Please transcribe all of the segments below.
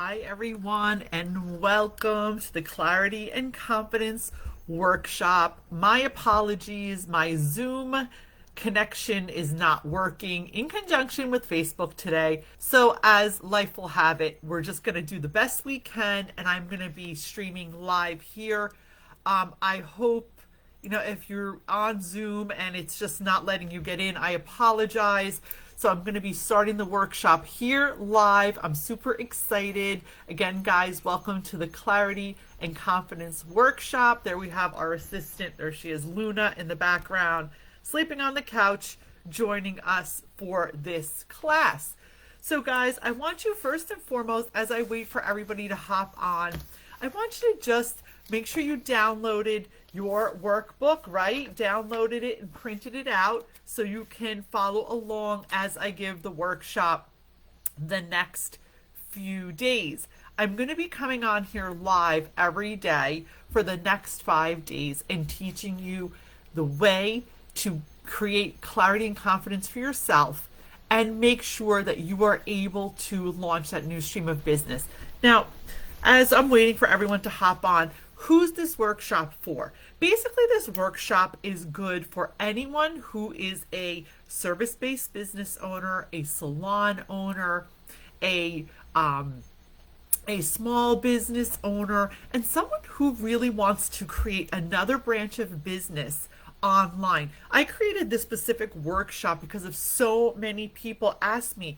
Hi, everyone, and welcome to the Clarity and Confidence Workshop. My apologies, my Zoom connection is not working in conjunction with Facebook today. So, as life will have it, we're just going to do the best we can, and I'm going to be streaming live here. I hope if you're on Zoom and it's just not letting you get in, I apologize. So I'm going to be starting the workshop here live. I'm super excited. Again, guys, welcome to the Clarity and Confidence Workshop. There we have our assistant. There she is, Luna, in the background, sleeping on the couch, joining us for this class. So guys, I want you first and foremost, as I wait for everybody to hop on, I want you to just make sure you downloaded your workbook, right? Downloaded it and printed it out so you can follow along as I give the workshop the next few days. I'm going to be coming on here live every day for the next 5 days and teaching you the way to create clarity and confidence for yourself and make sure that you are able to launch that new stream of business. Now, as I'm waiting for everyone to hop on, who's this workshop for? Basically, this workshop is good for anyone who is a service-based business owner, a salon owner, a small business owner, and someone who really wants to create another branch of business online. I created this specific workshop because of so many people ask me.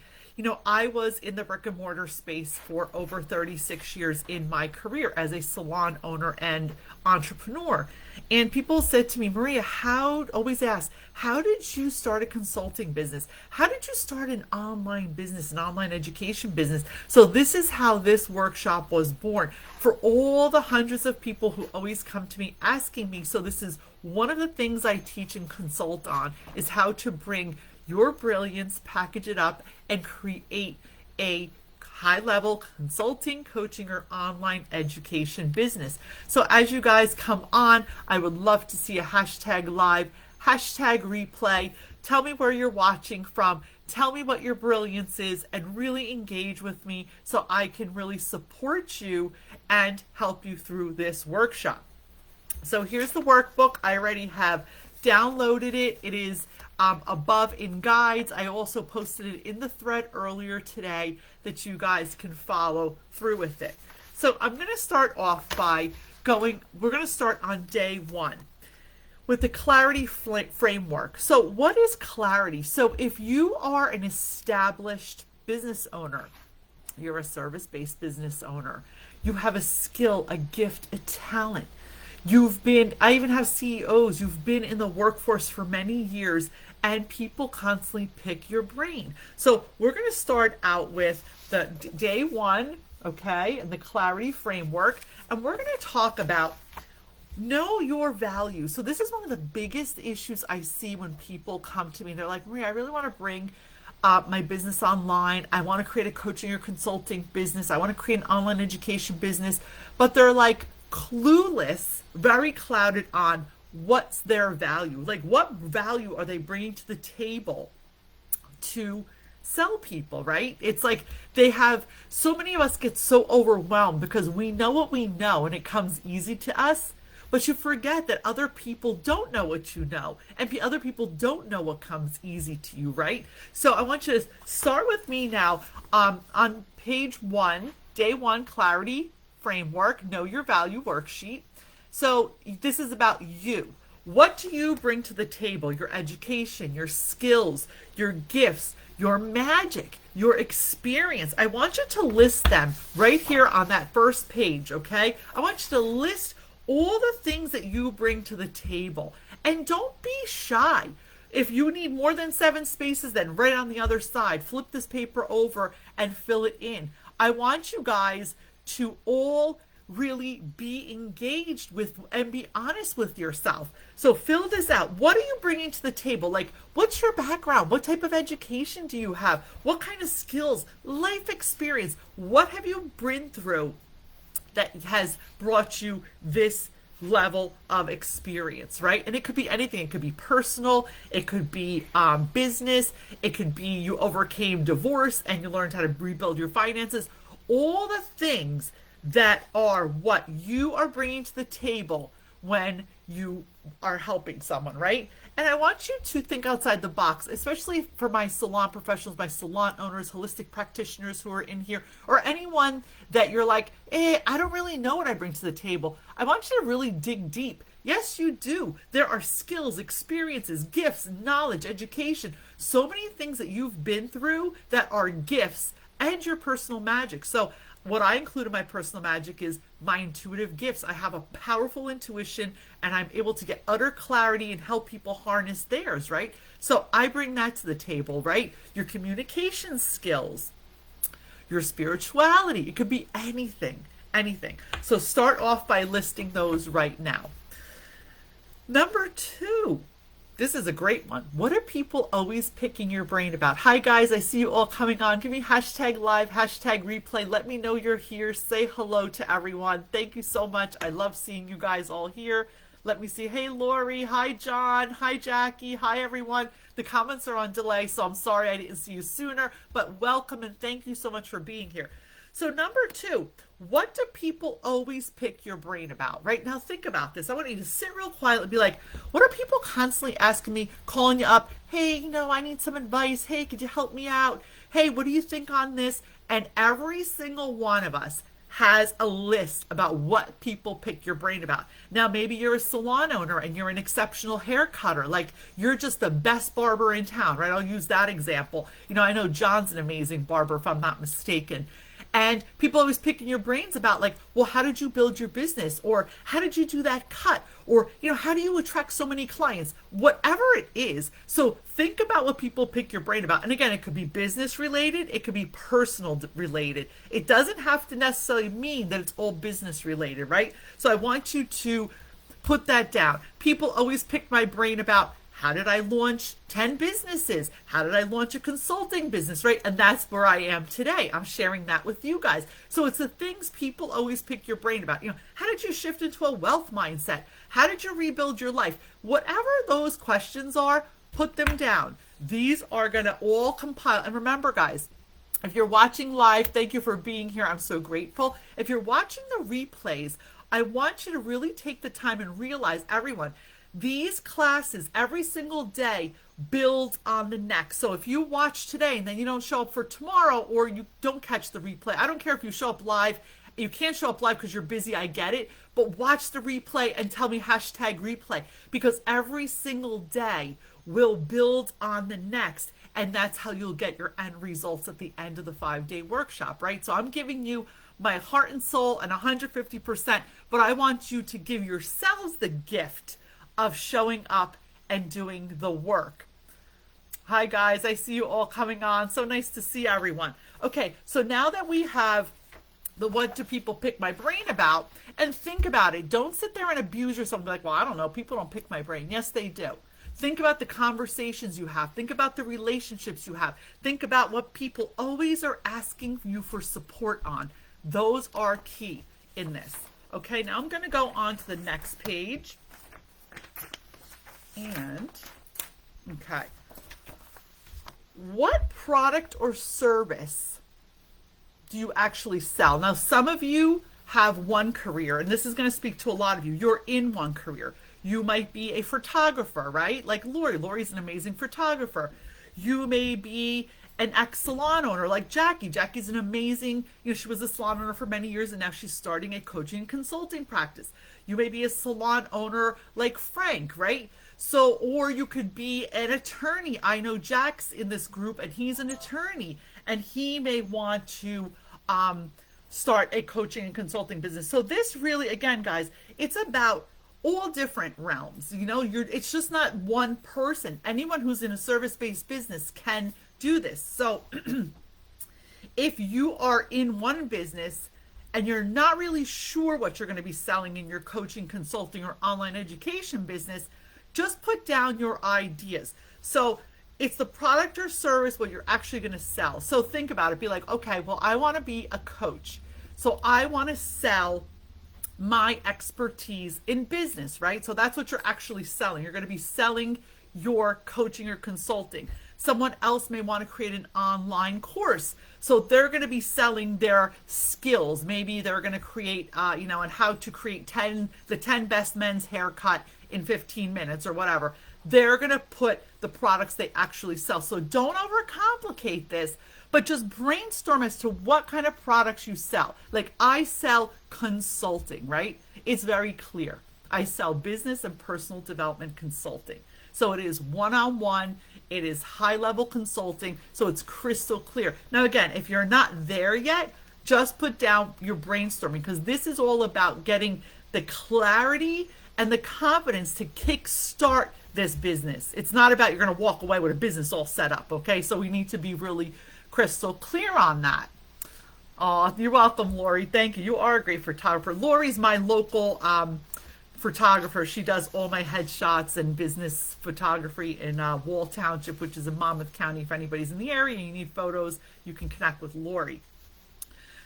I was in the brick and mortar space for over 36 years in my career as a salon owner and entrepreneur. And people said to me, Maria, always ask, how did you start a consulting business? How did you start an online business, an online education business? So this is how this workshop was born for all the hundreds of people who always come to me asking me. So this is one of the things I teach and consult on, is how to bring your brilliance, package it up, and create a high-level consulting, coaching, or online education business. So as you guys come on, I would love to see a hashtag live, hashtag replay. Tell me where you're watching from. Tell me what your brilliance is and really engage with me so I can really support you and help you through this workshop. So here's the workbook. I already have downloaded it. It is above in guides. I also posted it in the thread earlier today that you guys can follow through with it. So I'm going to start off by we're going to start on day one with the clarity framework. So what is clarity? So if you are an established business owner, you're a service-based business owner, you have a skill, a gift, a talent. I even have CEOs, you've been in the workforce for many years and people constantly pick your brain. So we're going to start out with the day one, okay, and the clarity framework. And we're going to talk about know your value. So this is one of the biggest issues I see when people come to me. They're like, Maria, I really want to bring my business online. I want to create a coaching or consulting business. I want to create an online education business. But they're like clueless, very clouded on what's their value. Like, what value are they bringing to the table to sell people, right? It's like so many of us get so overwhelmed because we know what we know and it comes easy to us. But you forget that other people don't know what you know, and other people don't know what comes easy to you, right? So I want you to start with me now on page 1, day 1, clarity framework, know your value worksheet. So this is about you. What do you bring to the table? Your education, your skills, your gifts, your magic, your experience. I want you to list them right here on that first page, okay? I want you to list all the things that you bring to the table. And don't be shy. If you need more than 7 spaces, then right on the other side, flip this paper over and fill it in. I want you guys to all really be engaged with and be honest with yourself. So fill this out. What are you bringing to the table? Like, what's your background? What type of education do you have? What kind of skills, life experience? What have you been through that has brought you this level of experience, right? And it could be anything. It could be personal. It could be business. It could be you overcame divorce and you learned how to rebuild your finances. all the things that are what you are bringing to the table when you are helping someone, right? And I want you to think outside the box, especially for my salon professionals, my salon owners, holistic practitioners who are in here, or anyone that you're like, I don't really know what I bring to the table. I want you to really dig deep. Yes, you do. There are skills, experiences, gifts, knowledge, education, so many things that you've been through that are gifts and your personal magic. So what I include in my personal magic is my intuitive gifts. I have a powerful intuition and I'm able to get utter clarity and help people harness theirs, right? So I bring that to the table, right? Your communication skills, your spirituality, it could be anything, anything. So start off by listing those right now. Number 2, this is a great one. What are people always picking your brain about? Hi guys, I see you all coming on. Give me hashtag live, hashtag replay. Let me know you're here. Say hello to everyone. Thank you so much. I love seeing you guys all here. Let me see. Hey Lori, hi John, hi Jackie, hi everyone. The comments are on delay, so I'm sorry I didn't see you sooner, but welcome and thank you so much for being here. So number 2, what do people always pick your brain about? Right now, think about this. I want you to sit real quiet and be like, what are people constantly asking me, calling you up? Hey, I need some advice. Hey, could you help me out? Hey, what do you think on this? And every single one of us has a list about what people pick your brain about. Now, maybe you're a salon owner and you're an exceptional hair cutter. Like you're just the best barber in town, right? I'll use that example. I know John's an amazing barber if I'm not mistaken. And people always picking your brains about like, well, how did you build your business? Or how did you do that cut? Or, how do you attract so many clients? Whatever it is. So think about what people pick your brain about. And again, it could be business related. It could be personal related. It doesn't have to necessarily mean that it's all business related, right? So I want you to put that down. People always pick my brain about, how did I launch 10 businesses? How did I launch a consulting business, right? And that's where I am today. I'm sharing that with you guys. So it's the things people always pick your brain about. How did you shift into a wealth mindset? How did you rebuild your life? Whatever those questions are, put them down. These are going to all compile. And remember, guys, if you're watching live, thank you for being here. I'm so grateful. If you're watching the replays, I want you to really take the time and realize, everyone, these classes every single day build on the next. So if you watch today and then you don't show up for tomorrow or you don't catch the replay, I don't care if you show up live. You can't show up live because you're busy. I get it. But watch the replay and tell me hashtag replay, because every single day will build on the next. And that's how you'll get your end results at the end of the 5-day workshop, right? So I'm giving you my heart and soul and 150%, but I want you to give yourselves the gift of showing up and doing the work. Hi guys, I see you all coming on. So nice to see everyone. Okay, so now that we have the what do people pick my brain about, and think about it. Don't sit there and abuse yourself and be like, well, I don't know, people don't pick my brain. Yes, they do. Think about the conversations you have. Think about the relationships you have. Think about what people always are asking you for support on. Those are key in this. Okay, now I'm going to go on to the next page. And, okay, what product or service do you actually sell? Now, some of you have one career, and this is going to speak to a lot of you. You're in one career. You might be a photographer, right? Like Lori. Lori's an amazing photographer. You may be an ex-salon owner like Jackie. Jackie's an amazing, she was a salon owner for many years and now she's starting a coaching and consulting practice. You may be a salon owner like Frank, right? So, or you could be an attorney. I know Jack's in this group and he's an attorney and he may want to start a coaching and consulting business. So this really, again, guys, it's about all different realms. It's just not one person. Anyone who's in a service-based business can do this. So if you are in one business and you're not really sure what you're going to be selling in your coaching, consulting, or online education business, just put down your ideas. So it's the product or service what you're actually going to sell. So think about it. Be like, okay, well, I want to be a coach. So I want to sell my expertise in business, right? So that's what you're actually selling. You're going to be selling your coaching or consulting. Someone else may want to create an online course. So they're going to be selling their skills. Maybe they're going to create, on how to create the 10 best men's haircut in 15 minutes or whatever. They're going to put the products they actually sell. So don't overcomplicate this, but just brainstorm as to what kind of products you sell. Like I sell consulting, right? It's very clear. I sell business and personal development consulting. So it is one-on-one, it is high-level consulting, so it's crystal clear. Now again, if you're not there yet, just put down your brainstorming, because this is all about getting the clarity and the confidence to kickstart this business. It's not about you're going to walk away with a business all set up, okay? So we need to be really crystal clear on that. Oh, you're welcome, Lori. Thank you. You are a great photographer. Lori's my local photographer. She does all my headshots and business photography in Wall Township, which is in Monmouth County. If anybody's in the area and you need photos, you can connect with Lori.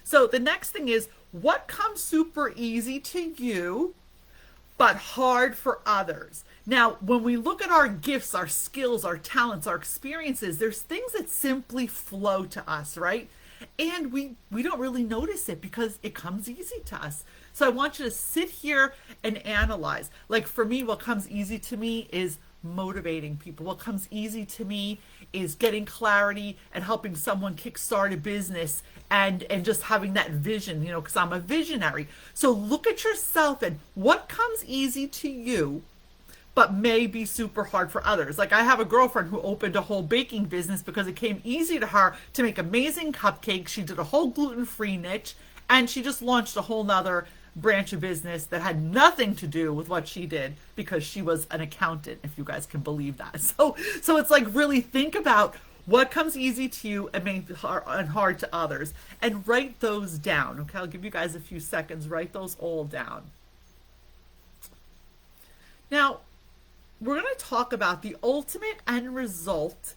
So the next thing is, what comes super easy to you but hard for others? Now, when we look at our gifts, our skills, our talents, our experiences, there's things that simply flow to us, right? And we don't really notice it because it comes easy to us. So I want you to sit here and analyze. Like for me, what comes easy to me is motivating people. What comes easy to me is getting clarity and helping someone kickstart a business and just having that vision, because I'm a visionary. So look at yourself and what comes easy to you but may be super hard for others. Like I have a girlfriend who opened a whole baking business because it came easy to her to make amazing cupcakes. She did a whole gluten-free niche, and she just launched a whole nother branch of business that had nothing to do with what she did because she was an accountant, if you guys can believe that. So it's like, really think about what comes easy to you and may be hard to others, and write those down. Okay, I'll give you guys a few seconds. Write those all down. Now, we're going to talk about the ultimate end result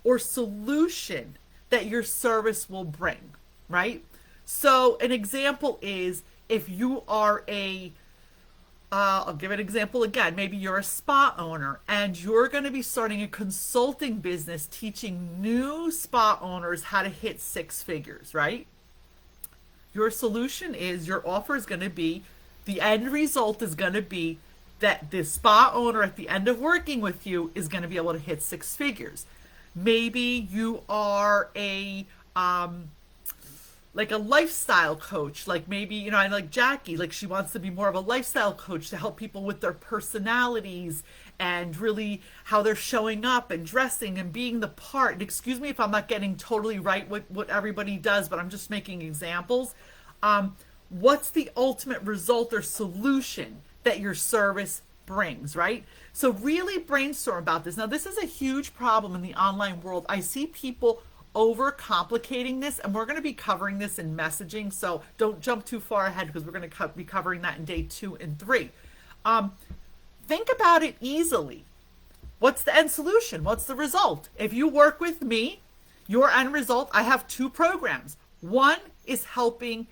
or solution that your service will bring, right? So an example is, if you are I'll give an example again. Maybe you're a spa owner and you're going to be starting a consulting business teaching new spa owners how to hit 6 figures, right? Your solution is, your offer is going to be, the end result is going to be that the spa owner at the end of working with you is going to be able to hit 6 figures. Maybe you are like a lifestyle coach. Like maybe, I like Jackie, like she wants to be more of a lifestyle coach to help people with their personalities and really how they're showing up and dressing and being the part. And excuse me if I'm not getting totally right what everybody does, but I'm just making examples. What's the ultimate result or solution that your service brings, right? So really brainstorm about this. Now, this is a huge problem in the online world. I see people overcomplicating this, and we're going to be covering this in messaging, so don't jump too far ahead because we're going to be covering that in day 2 and 3. Think about it easily. What's the end solution? What's the result? If you work with me, your end result, I have 2 programs. One is helping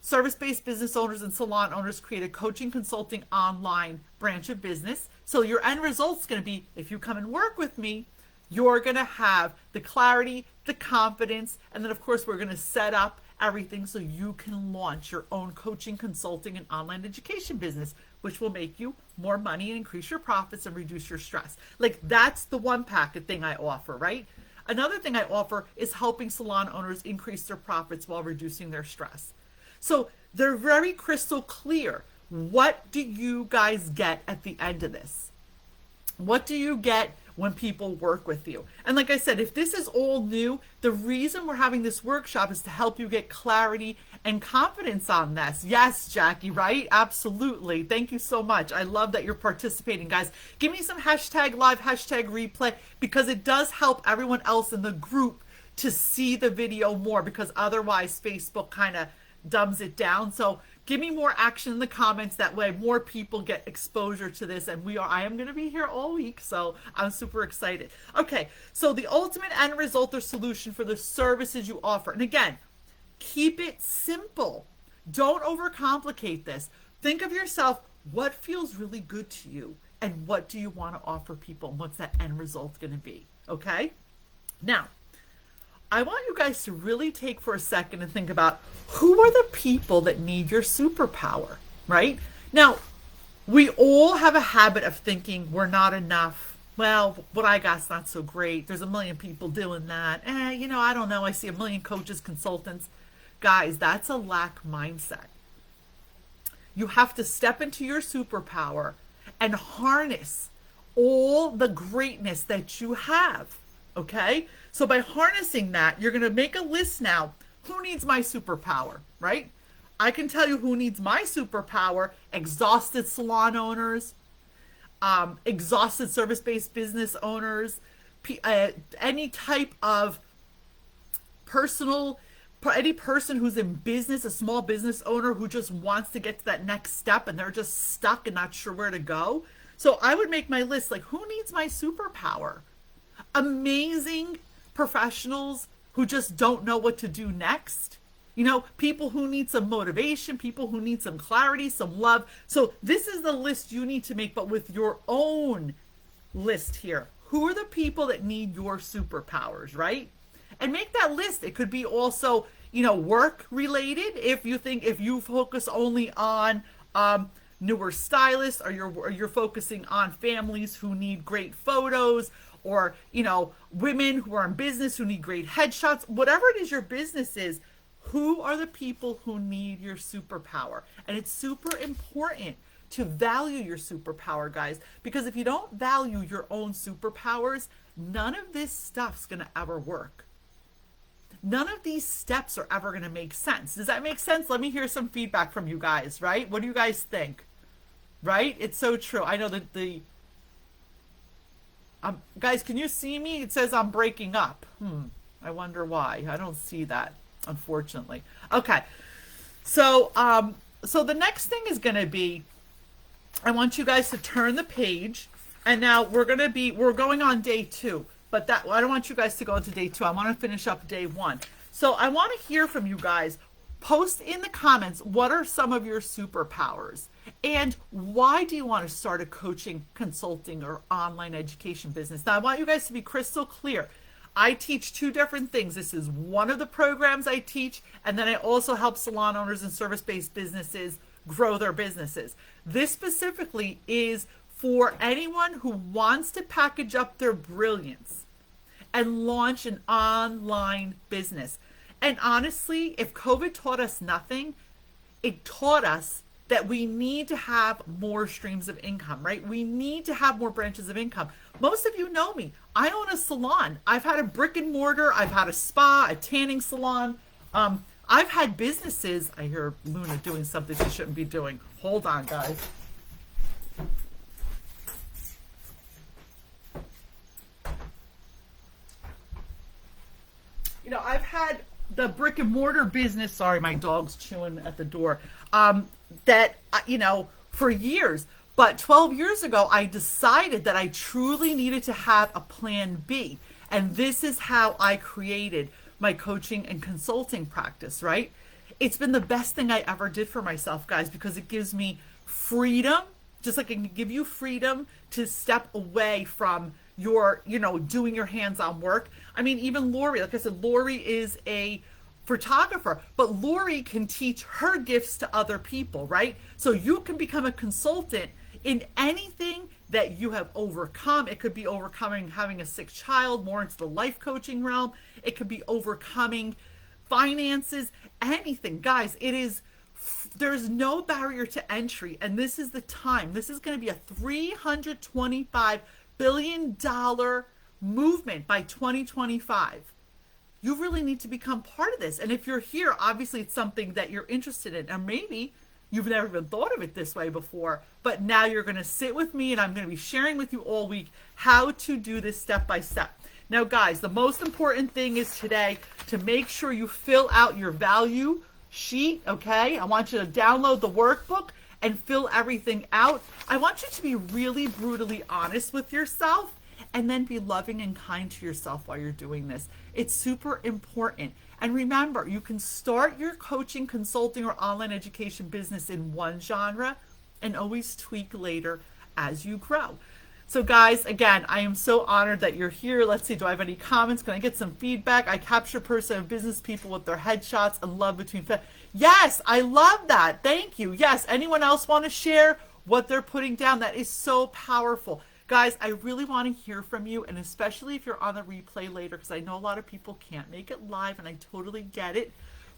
service-based business owners and salon owners create a coaching consulting online branch of business. So your end result is going to be, if you come and work with me, you're going to have the clarity, the confidence, and then of course we're going to set up everything so you can launch your own coaching, consulting, and online education business, which will make you more money and increase your profits and reduce your stress. Like, that's the one packet thing I offer, right? Another thing I offer is helping salon owners increase their profits while reducing their stress. So they're very crystal clear. What do you guys get at the end of this? What do you get when people work with you? And like I said, if this is all new, the reason we're having this workshop is to help you get clarity and confidence on this. Yes, Jackie, right? Absolutely. Thank you so much. I love that you're participating, guys. Give me some hashtag live, hashtag replay, because it does help everyone else in the group to see the video more, because otherwise Facebook kind of dumbs it down. So give me more action in the comments. That way more people get exposure to this. And I am going to be here all week, so I'm super excited. Okay, so the ultimate end result or solution for the services you offer. And again, keep it simple. Don't overcomplicate this. Think of yourself, what feels really good to you, and what do you want to offer people, and what's that end result going to be? Okay? Now, I want you guys to really take for a second and think about who are the people that need your superpower, right? Now, we all have a habit of thinking we're not enough. Well, what I got's not so great. There's a million people doing that. I don't know. I see a million coaches, consultants. Guys, that's a lack mindset. You have to step into your superpower and harness all the greatness that you have. Okay? So by harnessing that, you're going to make a list now. Who needs my superpower, right? I can tell you who needs my superpower: exhausted salon owners, exhausted service-based business owners, any type of personal, any person who's in business, a small business owner who just wants to get to that next step and they're just stuck and not sure where to go. So I would make my list like, who needs my superpower? Amazing professionals who just don't know what to do next. People who need some motivation, people who need some clarity, some love. So this is the list you need to make, but with your own list here. Who are the people that need your superpowers, right? And make that list. It could be also, work related. If you focus only on newer stylists, or you're focusing on families who need great photos, or women who are in business who need great headshots, whatever it is your business is. Who are the people who need your superpower? And it's super important to value your superpower, guys, because if you don't value your own superpowers, none of this stuff's going to ever work. None of these steps are ever going to make sense. Does that make sense? Let me hear some feedback from you guys, right? What do you guys think? Right? It's so true. I know that guys, can you see me? It says I'm breaking up. I wonder why. I don't see that, unfortunately. Okay. So the next thing is going to be, I want you guys to turn the page, and now we're going on day 2, but I don't want you guys to go into day 2. I want to finish up day 1. So I want to hear from you guys. Post in the comments, what are some of your superpowers? And why do you want to start a coaching, consulting, or online education business? Now, I want you guys to be crystal clear. I teach 2 different things. This is one of the programs I teach, and then I also help salon owners and service-based businesses grow their businesses. This specifically is for anyone who wants to package up their brilliance and launch an online business. And honestly, if COVID taught us nothing, it taught us that we need to have more streams of income, right? We need to have more branches of income. Most of you know me. I own a salon. I've had a brick and mortar. I've had a spa, a tanning salon. I've had businesses. I hear Luna doing something she shouldn't be doing. Hold on, guys. I've had the brick and mortar business. Sorry, my dog's chewing at the door. That, for years. But 12 years ago, I decided that I truly needed to have a plan B. And this is how I created my coaching and consulting practice, right? It's been the best thing I ever did for myself, guys, because it gives me freedom, just like it can give you freedom to step away from your, doing your hands-on work. I mean, even Lori, like I said, Lori is a photographer, but Lori can teach her gifts to other people, right? So you can become a consultant in anything that you have overcome. It could be overcoming having a sick child, more into the life coaching realm. It could be overcoming finances, anything. Guys, there's no barrier to entry, and this is the time. This is going to be a $325 billion movement by 2025. You really need to become part of this. And if you're here, obviously it's something that you're interested in. And maybe you've never even thought of it this way before, but now you're going to sit with me and I'm going to be sharing with you all week how to do this step by step. Now, guys, the most important thing is today to make sure you fill out your value sheet, okay? I want you to download the workbook and fill everything out. I want you to be really brutally honest with yourself and then be loving and kind to yourself while you're doing this. It's super important. And remember, you can start your coaching, consulting, or online education business in one genre and always tweak later as you grow. So guys, again, I am so honored that you're here. Let's see, do I have any comments? Can I get some feedback? I capture person and business people with their headshots and love between. Yes, I love that. Thank you. Yes, anyone else want to share what they're putting down? That is so powerful. Guys, I really want to hear from you, and especially if you're on the replay later, because I know a lot of people can't make it live, and I totally get it.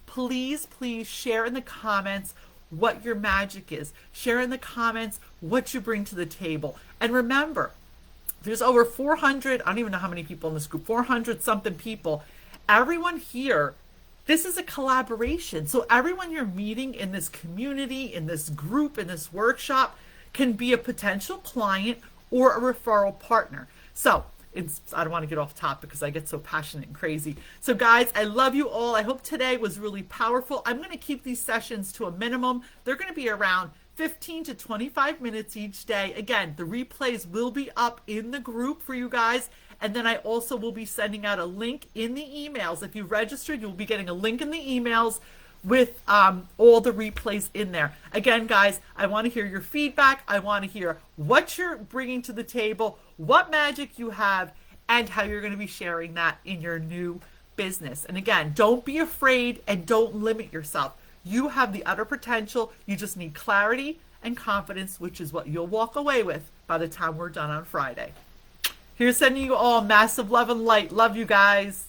Please, please share in the comments what your magic is. Share in the comments what you bring to the table. And remember, there's over 400, I don't even know how many people in this group, 400 something people. Everyone here, this is a collaboration. So everyone you're meeting in this community, in this group, in this workshop can be a potential client or a referral partner. So I don't want to get off topic because I get so passionate and crazy. So guys, I love you all. I hope today was really powerful. I'm going to keep these sessions to a minimum. They're going to be around 15 to 25 minutes each day. Again, the replays will be up in the group for you guys. And then I also will be sending out a link in the emails. If you registered, you'll be getting a link in the emails with all the replays in there. Again, guys, I want to hear your feedback. I want to hear what you're bringing to the table, what magic you have, and how you're going to be sharing that in your new business. And again, don't be afraid and don't limit yourself. You have the utter potential. You just need clarity and confidence, which is what you'll walk away with by the time we're done on Friday. Here's sending you all massive love and light. Love you guys.